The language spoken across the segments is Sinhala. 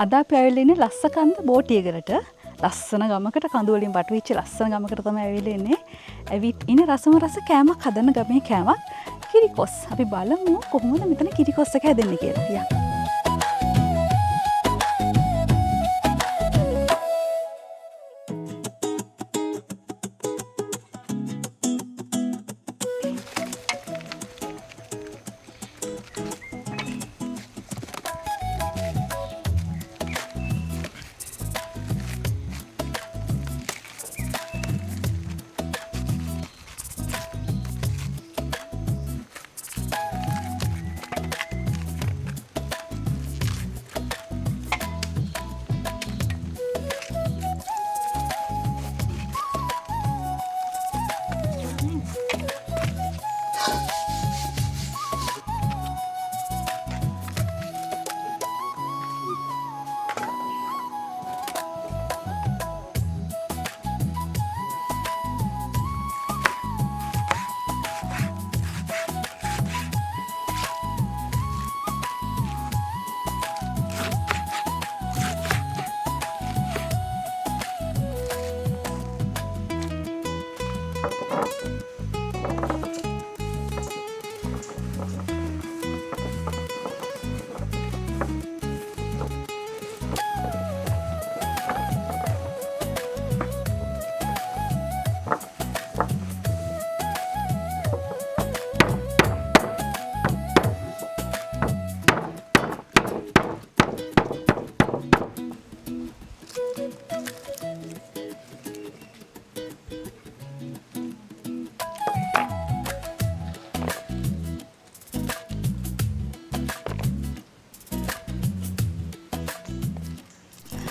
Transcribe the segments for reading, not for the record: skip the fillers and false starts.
අද අපි ඇවිල්ලා ඉන්නේ ලස්සකන්ද බෝටියකට. ලස්සන ගමකට කඳු වලින් බටු වෙච්ච ලස්සන ගමකට තමයි ඇවිල්ලා ඉන්නේ. ඇවිත් ඉන්නේ රසම රස කෑමක් හදන ගමේ කෑමක් කිරිකොස්. අපි බලමු කොහොමද මෙතන කිරිකොස් එක හැදෙන්නේ කියලා. යා.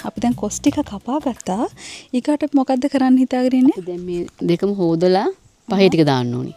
අපි දැන් කොස් ටික කපා ගත්තා. ඊකට මොකද්ද කරන්න හිතාගෙන ඉන්නේ? දැන් මේ දෙකම හොදලා පහේ ටික දාන්න ඕනි.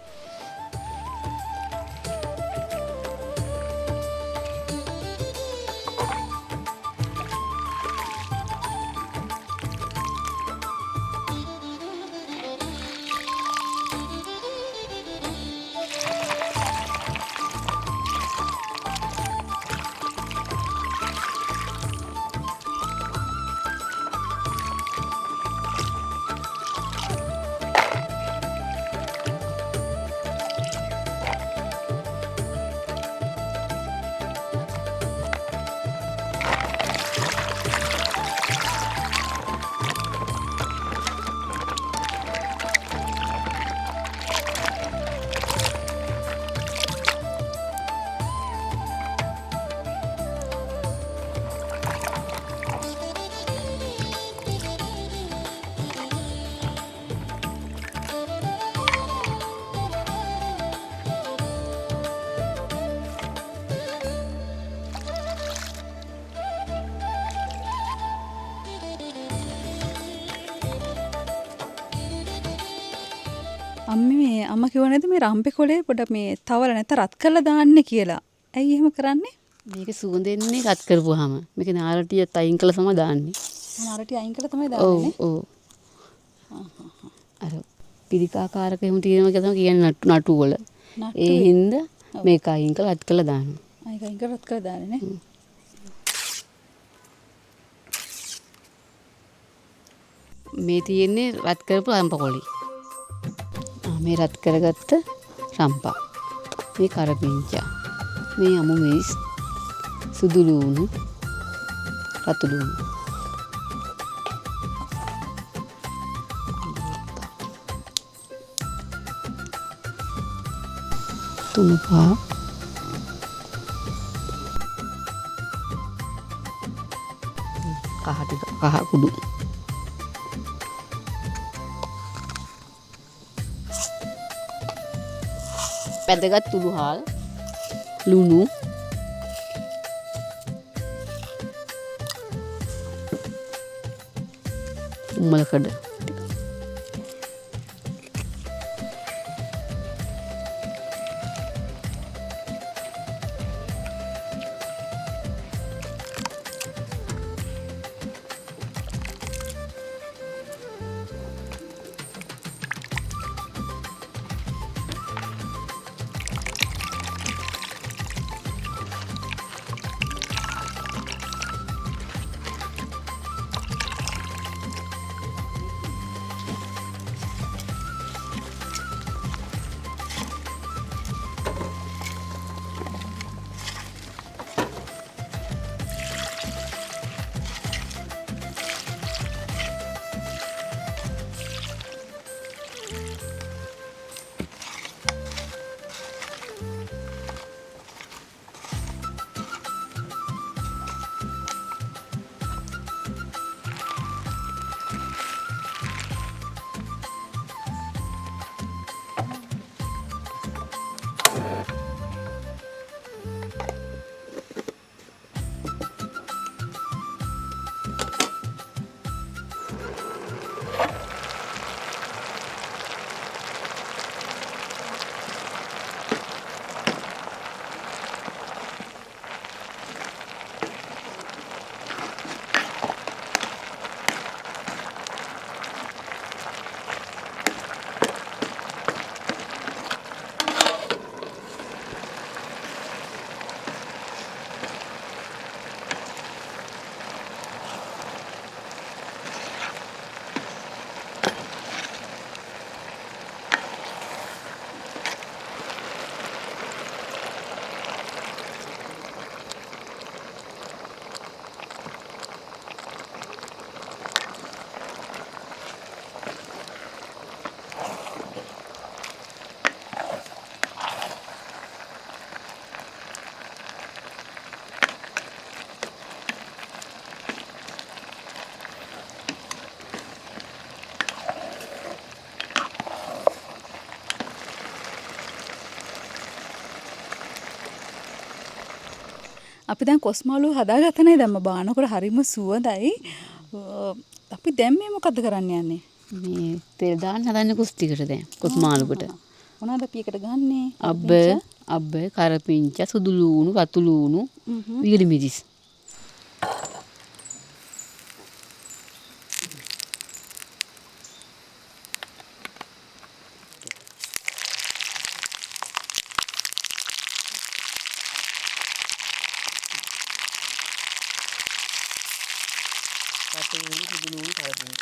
අම්මා කිව්ව නේද මේ රම්පේ කොලේ පොඩ මේ තවල නැත රත් කරලා දාන්න කියලා. ඇයි එහෙම කරන්නේ? මේක සුවඳ එන්නේ රත් කරපුවාම. මේක නාරටියත් අයින් කළා තමයි දාන්නේ. නාරටිය අයින් කළා තමයි දාන්නේ. ඔව්. අර පිරිකාකාරක එහෙම තියෙනවා කියලා තමයි කියන්නේ නටු වල. ඒ හින්දා මේක අයින් කළා රත් කරලා දාන්නේ. අයින් කරලා රත් කරලා දාන්නේ නේ. මේ තියෙන්නේ රත් කරපු රම්පකොලි. මේ රත් කරගත්ත රම්පා. මේ කරපිංචා. මේ අමු මිරිස්. සුදු ලූණු. රතු ලූණු. තුනුපා. කහ කුඩු. පැදගත් තුළු හාල් ලුණු උම්මලකඩ අපි දැන් කොස්මාලු හදාගත්තනේ දැම්ම බානකොට හරිම සුවඳයි. අපි දැන් මේ මොකද්ද කරන්න යන්නේ? මේ තෙල් දාන්න හදන්නේ කුස්තිකට දැන් කොස් මාළුකට. මොනවද අපි එකට ගන්නෙ? අබ්බ කරපිංච සුදු ලූණු වතු ලූණු වියලි මිරිස්. සුදු ලූණු කරපිංච.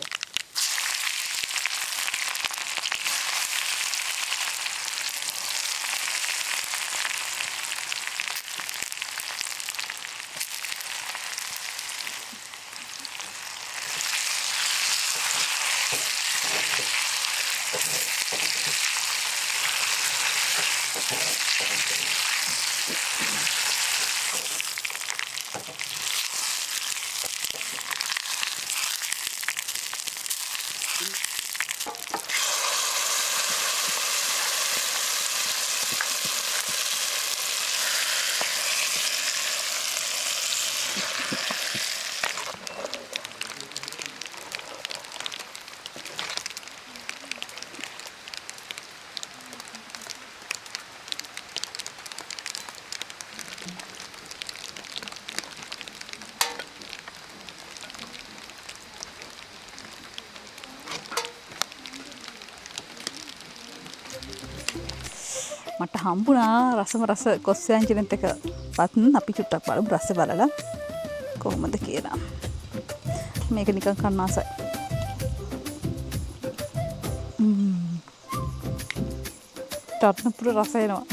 මට හම්බුණා රස කොස් ව්‍යංජනෙත් එක පත් අපි චුට්ටක් බලමු රස බලලා කොහොමද කියලා. මේක නිකන් කන්න ආසයි. ටර්නපුර රස එනවා.